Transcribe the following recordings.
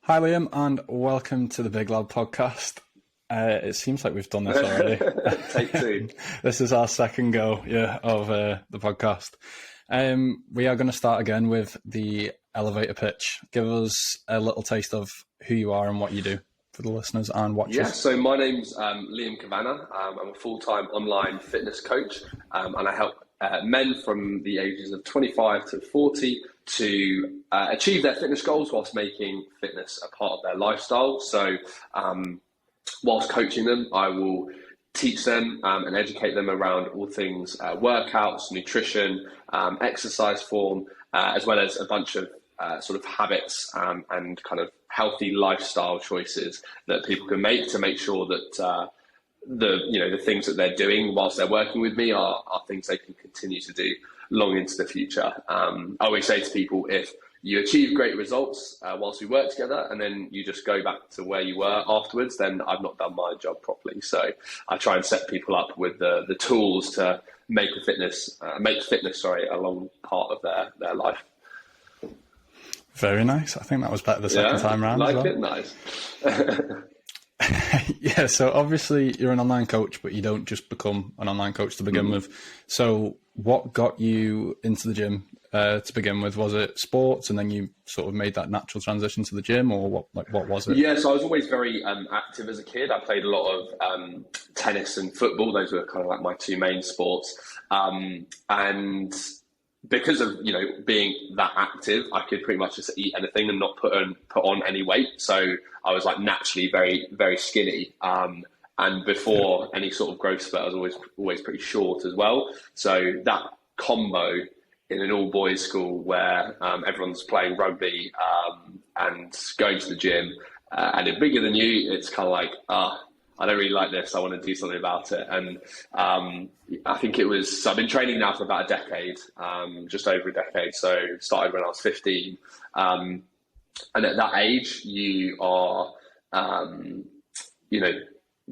Hi Liam, and welcome to the Big Lad podcast. It seems like we've done this already. Take two. This is our second go, of the podcast. We are going to start again with the elevator pitch. Give us a little taste of who you are and what you do for the listeners and watchers. Yeah, so my name's Liam Cavanagh. I'm a full-time online fitness coach, and I help men from the ages of 25 to 40 to achieve their fitness goals whilst making fitness a part of their lifestyle. So whilst coaching them, I will teach them and educate them around all things workouts, nutrition, exercise form, as well as a bunch of sort of habits and kind of healthy lifestyle choices that people can make to make sure that the things that they're doing whilst they're working with me are things they can continue to do long into the future. I always say to people, if you achieve great results whilst we work together and then you just go back to where you were afterwards, then I've not done my job properly. So I try and set people up with the tools to make fitness a long part of their life. Very nice. I think that was better the second time round. Like as well. it? Nice. Yeah, so obviously you're an online coach, but you don't just become an online coach to begin with. So what got you into the gym to begin with? Was it sports and then you sort of made that natural transition to the gym, or what was it? Yeah, so I was always very active as a kid. I played a lot of tennis and football. Those were kind of like my two main sports. And because of being that active, I could pretty much just eat anything and not put on any weight. So I was like naturally very, very skinny. And before any sort of growth spurt, I was always pretty short as well. So that combo in an all boys school where everyone's playing rugby and going to the gym and they're bigger than you, it's kind of like, I don't really like this. I want to do something about it. And I think so I've been training now for about a decade, just over a decade. So started when I was 15. And at that age, you are,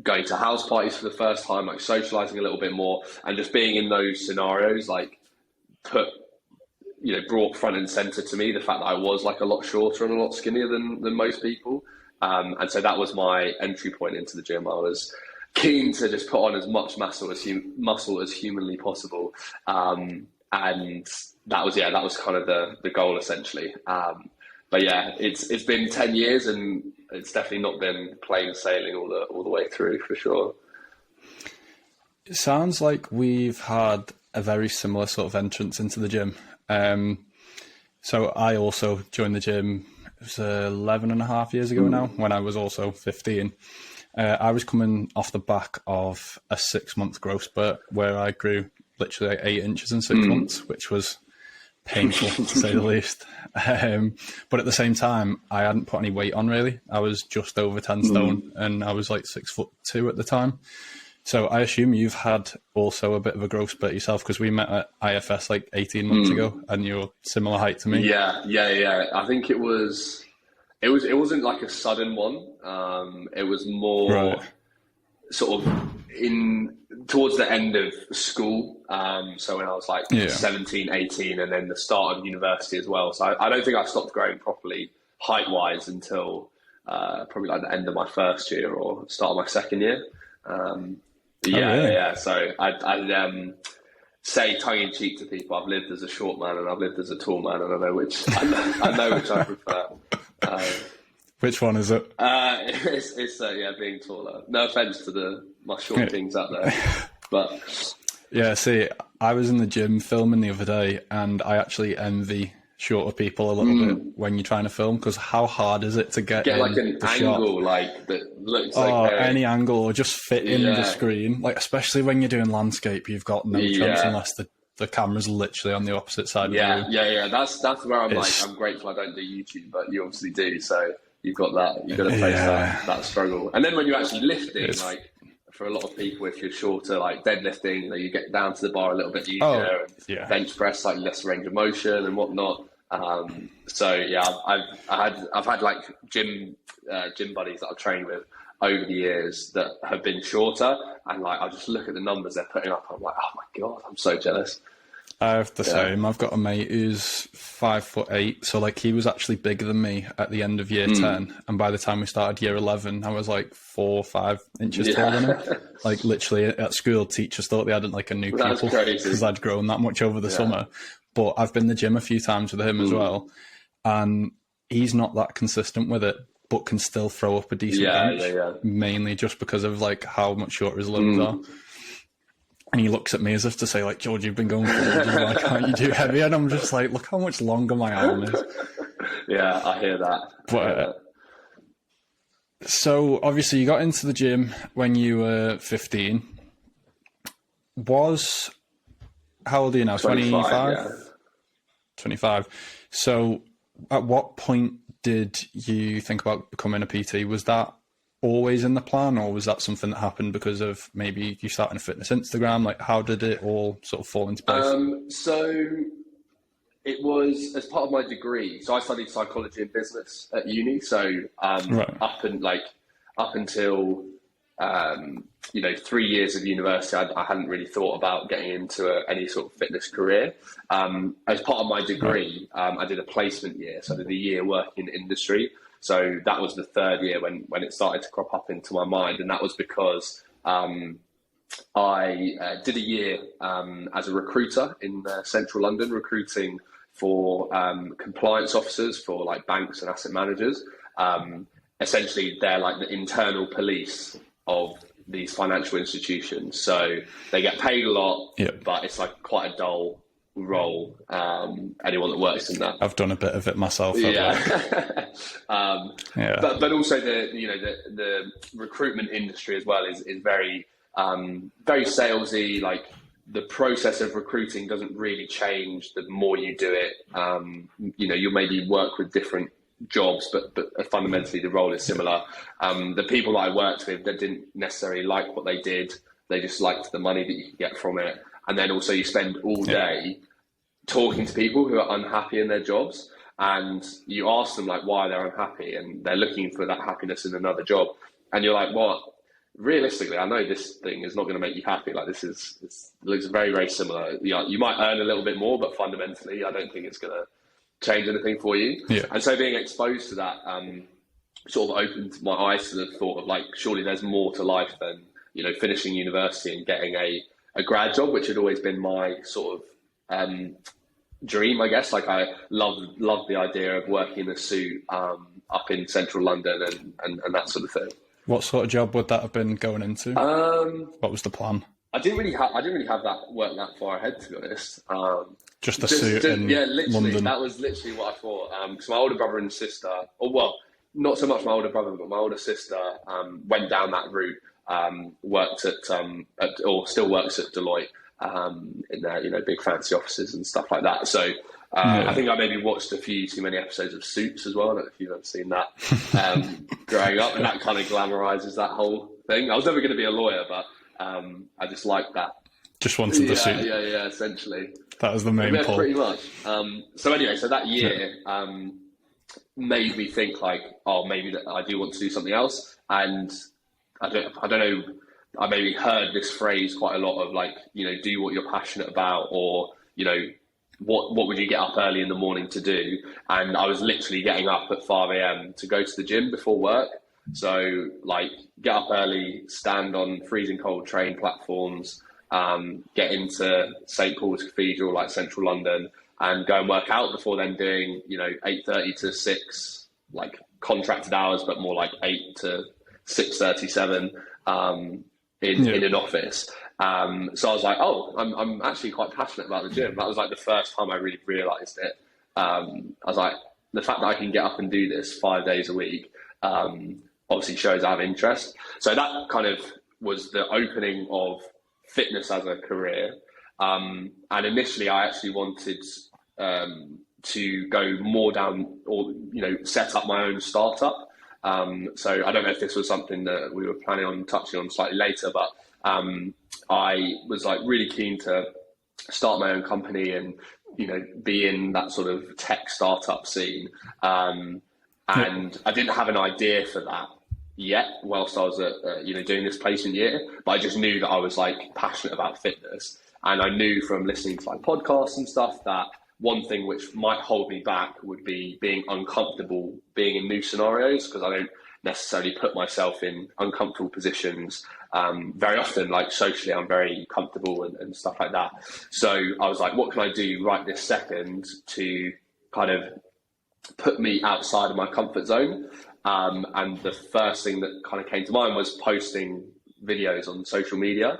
going to house parties for the first time, like socializing a little bit more and just being in those scenarios, like brought front and center to me the fact that I was like a lot shorter and a lot skinnier than most people. And so that was my entry point into the gym. I was keen to just put on as much muscle as humanly possible. And that was kind of the goal essentially. But yeah, it's been 10 years and it's definitely not been plain sailing all the way through for sure. It sounds like we've had a very similar sort of entrance into the gym. So I also joined the gym, it was 11 and a half years ago now, when I was also 15. I was coming off the back of a 6-month growth spurt where I grew literally like 8 inches in 6 months, which was painful to say the least. But at the same time, I hadn't put any weight on really. I was just over 10 stone and I was like 6'2" at the time. So I assume you've had also a bit of a growth spurt yourself, because we met at IFS like 18 months ago and you're similar height to me. Yeah. I think it wasn't like a sudden one. It was more sort of towards the end of school. So when I was like 17, 18 and then the start of university as well. So I don't think I stopped growing properly height-wise until probably like the end of my first year or start of my second year. Yeah. So I'd say tongue-in-cheek to people, I've lived as a short man and I've lived as a tall man, and I know which I prefer. Which one is it? It's being taller. No offense to my short kings out there, but yeah. See, I was in the gym filming the other day, and I actually envy shorter people a little bit when you're trying to film, because how hard is it to get like an angle shot? Like that looks like any angle, or just fit in the screen, like especially when you're doing landscape, you've got no chance unless the camera's literally on the opposite side of the room. Yeah that's where I'm grateful I don't do YouTube, but you obviously do, so you've got to face that struggle. And then when you're actually lifting, like for a lot of people, if you're shorter, like deadlifting, you get down to the bar a little bit easier, and bench press, like less range of motion and whatnot. So yeah, I've had like gym buddies that I've trained with over the years that have been shorter, and like I just look at the numbers they're putting up, I'm like, oh my god, I'm so jealous. I have the Yeah. same. I've got a mate who's 5'8", so like he was actually bigger than me at the end of year 10, and by the time we started year 11, I was like 4 or 5 inches taller than him. Yeah. Like literally at school, teachers thought they had like a new That's pupil crazy. because I'd grown that much over the summer. But I've been to the gym a few times with him as well, and he's not that consistent with it, but can still throw up a decent bench, mainly just because of like how much shorter his limbs are. And he looks at me as if to say, like, George, you've been going for ages, why can't you do heavy? And I'm just like, look how much longer my arm is. Yeah, I hear that. But so obviously you got into the gym when you were 15. How old are you now? 25? Yeah. 25. So at what point did you think about becoming a PT? Was that always in the plan, or was that something that happened because of maybe you starting a fitness Instagram? Like, how did it all sort of fall into place? So it was as part of my degree. So I studied psychology and business at uni. So up until 3 years of university, I hadn't really thought about getting into any sort of fitness career. As part of my degree, I did a placement year. So I did a year working in industry. So that was the third year when it started to crop up into my mind. And that was because I did a year as a recruiter in central London, recruiting for compliance officers for like banks and asset managers. Essentially, they're like the internal police of these financial institutions. So they get paid a lot, but it's like quite a dull role. Anyone that works in that, I've done a bit of it myself. But also the recruitment industry as well is very very salesy. Like the process of recruiting doesn't really change the more you do it. You'll maybe work with different jobs, but fundamentally the role is similar. The people that I worked with that didn't necessarily like what they did, they just liked the money that you could get from it. And then also you spend all day talking to people who are unhappy in their jobs, and you ask them like why they're unhappy, and they're looking for that happiness in another job. And you're like, well, realistically, I know this thing is not going to make you happy. Like it looks very, very similar. You might earn a little bit more, but fundamentally, I don't think it's going to change anything for you. And so being exposed to that sort of opened my eyes to the thought of like, surely there's more to life than, finishing university and getting a grad job, which had always been my sort of dream, I guess. Like I love the idea of working in a suit up in central London and that sort of thing. What sort of job would that have been going into? What was the plan? I didn't really have that work that far ahead, to be honest. Just a suit in literally, London. That was literally what I thought. Because my older brother and sister, or well, not so much my older brother, but my older sister went down that route. Worked or still works at Deloitte in their big fancy offices and stuff like that. So I think I maybe watched a few too many episodes of Suits as well. I don't know if you've ever seen that growing up, and that kind of glamorizes that whole thing. I was never going to be a lawyer, but I just liked that. Just wanted the suit. Yeah, essentially. That was the main pull. Pretty much. So anyway, so that year made me think like, oh, maybe that I do want to do something else. And I don't know, I maybe heard this phrase quite a lot of like, do what you're passionate about, or, what would you get up early in the morning to do? And I was literally getting up at 5 a.m. to go to the gym before work. So like get up early, stand on freezing cold train platforms, get into St. Paul's Cathedral, like central London, and go and work out before then doing, 8:30 to 6, like contracted hours, but more like 8 to 6:37 in an office. So I was like, oh, I'm actually quite passionate about the gym. That was like the first time I really realized it. I was like, the fact that I can get up and do this 5 days a week obviously shows I have interest. So that kind of was the opening of fitness as a career. And initially I actually wanted to go more down, or set up my own startup. So I don't know if this was something that we were planning on touching on slightly later, but I was like really keen to start my own company and be in that sort of tech startup scene. And I didn't have an idea for that yet whilst I was at doing this placement year, but I just knew that I was like passionate about fitness. And I knew from listening to like podcasts and stuff that one thing which might hold me back would be being uncomfortable being in new scenarios, because I don't necessarily put myself in uncomfortable positions very often. Like socially, I'm very comfortable and stuff like that. So I was like, what can I do right this second to kind of put me outside of my comfort zone? And the first thing that kind of came to mind was posting videos on social media.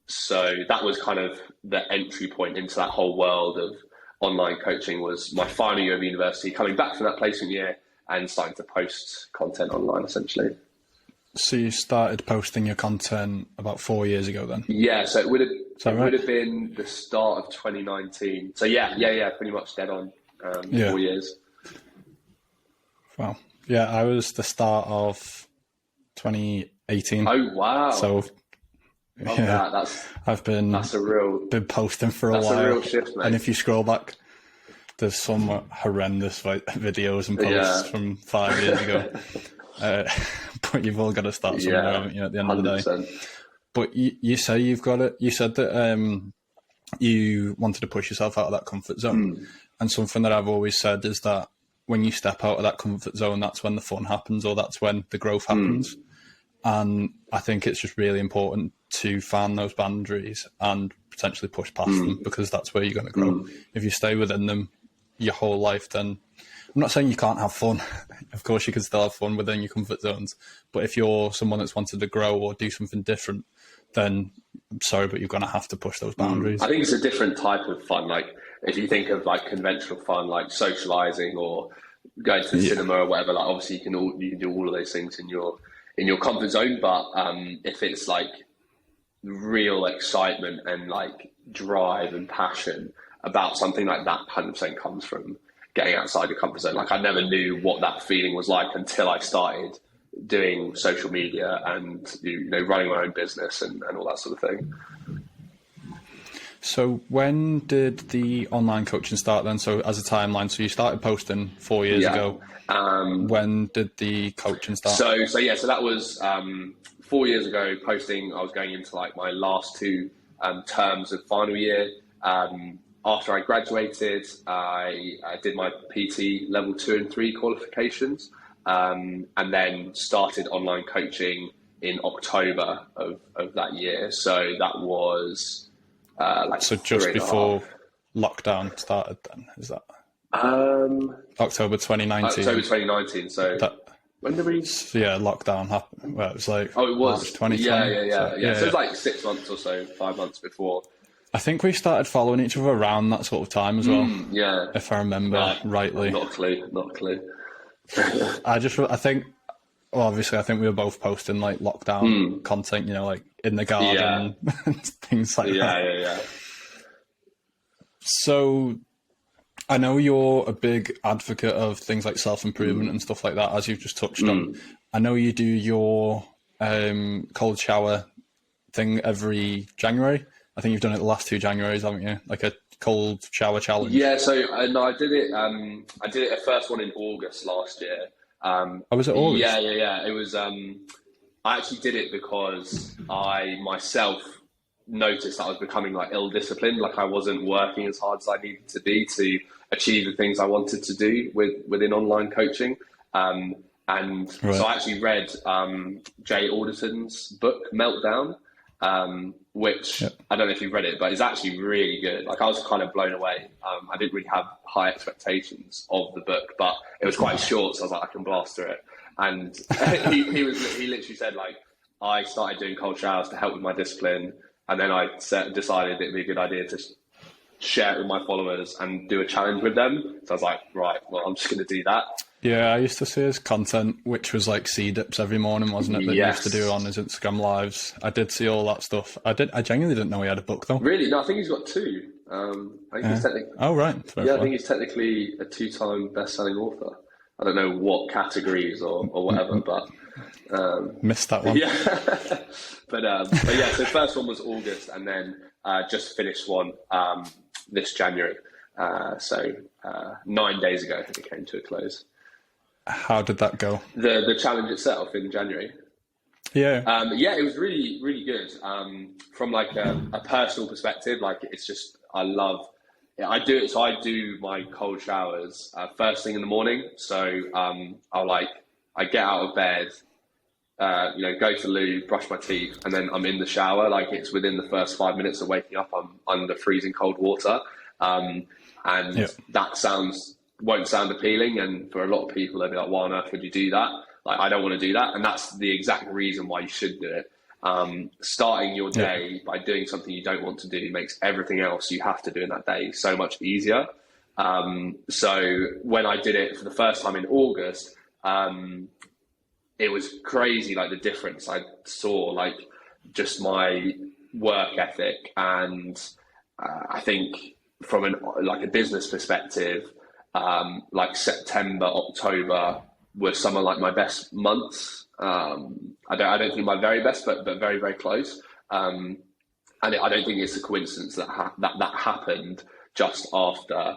So that was kind of the entry point into that whole world of online coaching. Was my final year of university, coming back from that placement year and starting to post content online, essentially. So you started posting your content about 4 years ago then? Yeah, so it would have been the start of 2019. So yeah, pretty much dead on 4 years. Wow. Yeah, I was the start of 2018. Oh wow! So yeah, that's a real been posting for a while. That's a real shift, mate. And if you scroll back, there's some horrendous videos and posts from 5 years ago. But you've all got to start somewhere, haven't you? At the end 100%. Of the day. But you say you've got it. You said that you wanted to push yourself out of that comfort zone, and something that I've always said is that when you step out of that comfort zone, that's when the fun happens, or that's when the growth happens. And I think it's just really important to find those boundaries and potentially push past them, because that's where you're going to grow. If you stay within them your whole life, then I'm not saying you can't have fun. Of course, you can still have fun within your comfort zones. But if you're someone that's wanted to grow or do something different, then I'm sorry, but you're going to have to push those boundaries. I think it's a different type of fun. Like if you think of like conventional fun, like socializing or going to the cinema or whatever, like obviously you can do all of those things in your comfort zone. But if it's like real excitement and like drive and passion about something, like that 100% comes from getting outside your comfort zone. Like I never knew what that feeling was like until I started doing social media and running my own business and all that sort of thing. So when did the online coaching start then? So as a timeline, so you started posting 4 years ago. When did the coaching start? So that was 4 years ago posting. I was going into like my last two terms of final year. After I graduated, I did my PT level 2 and 3 qualifications, and then started online coaching in October of that year. So that was so just before lockdown started then, is that? October 2019. October 2019, so when did we... Yeah, lockdown happened. Well, it was like it was March 2020. Yeah. So it was like 6 months or so, 5 months before. I think we started following each other around that sort of time as well. Yeah. If I remember rightly. Not a clue. I think, well, obviously, I think we were both posting like lockdown content, like in the garden and things like that. Yeah. So I know you're a big advocate of things like self-improvement and stuff like that, as you've just touched on. I know you do your cold shower thing every January. I think you've done it the last 2 Januaries, haven't you? Like a cold shower challenge. Yeah, so no, I did it. I did it a first one in August last year. Was it August? Yeah. It was. I actually did it because I myself noticed that I was becoming like ill-disciplined. Like I wasn't working as hard as I needed to be to achieve the things I wanted to do within online coaching. So I actually read Jay Alderton's book Meltdown. Which I don't know if you've read it, but it's actually really good. Like I was kind of blown away. I didn't really have high expectations of the book, but it was quite short, so I was like, I can blast through it. And he literally said, like, I started doing cold showers to help with my discipline, and then I decided it'd be a good idea to share it with my followers and do a challenge with them. So I was like, right, well, I'm just going to do that. Yeah, I used to see his content, which was like C-dips every morning, wasn't it? That he used to do on his Instagram lives. I did see all that stuff. I genuinely didn't know he had a book though. Really? No, I think he's got 2. I think he's technically. Oh right. I think he's technically a 2-time best-selling author. I don't know what categories or whatever, but missed that one. Yeah, but yeah. So first one was August, and then just finished one this January. So 9 days ago, it came to a close. How did that go? The challenge itself in January. Yeah, it was really, really good. From like a personal perspective, like it's just, I love, yeah, I do it. So I do my cold showers first thing in the morning. So I get out of bed, go to the loo, brush my teeth, and then I'm in the shower. Like it's within the first 5 minutes of waking up, I'm under freezing cold water. And that won't sound appealing. And for a lot of people, they'll be like, why on earth would you do that? Like, I don't want to do that. And that's the exact reason why you should do it. Starting your day by doing something you don't want to do makes everything else you have to do in that day so much easier. So when I did it for the first time in August, it was crazy, like the difference I saw, like just my work ethic. And I think from a business perspective, like September, October were some of like my best months. I don't think my very best, but very, very close. And I don't think it's a coincidence that that happened just after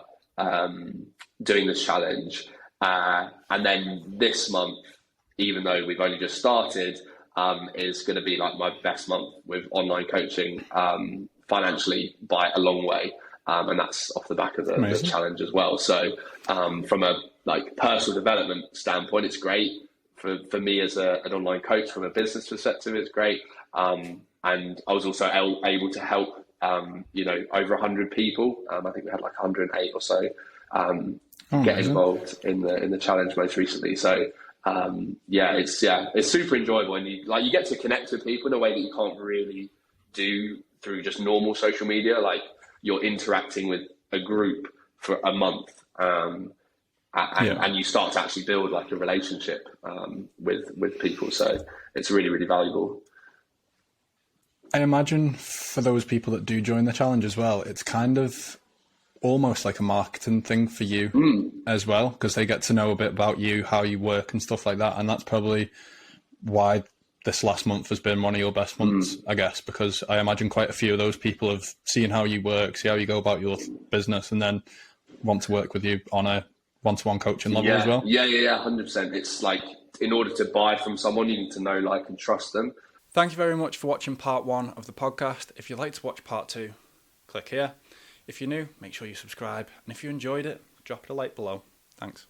doing this challenge. And then this month, even though we've only just started, is going to be like my best month with online coaching financially by a long way. And that's off the back of the challenge as well. So from a personal development standpoint, it's great. For me as an online coach, from a business perspective, it's great. And I was also able to help, over 100 people. I think we had like 108 or so get involved in the challenge most recently. So it's super enjoyable, and you get to connect with people in a way that you can't really do through just normal social media. Like you're interacting with a group for a month. And you start to actually build like a relationship with people. So it's really, really valuable. I imagine for those people that do join the challenge as well, it's kind of almost like a marketing thing for you as well, because they get to know a bit about you, how you work and stuff like that. And that's probably why this last month has been one of your best months, I guess, because I imagine quite a few of those people have seen how you work, see how you go about your business, and then want to work with you on a one-to-one coaching level as well. Yeah, 100%. It's like, in order to buy from someone, you need to know, like, and trust them. Thank you very much for watching part 1 of the podcast. If you'd like to watch part 2, click here. If you're new, make sure you subscribe. And if you enjoyed it, drop it a like below. Thanks.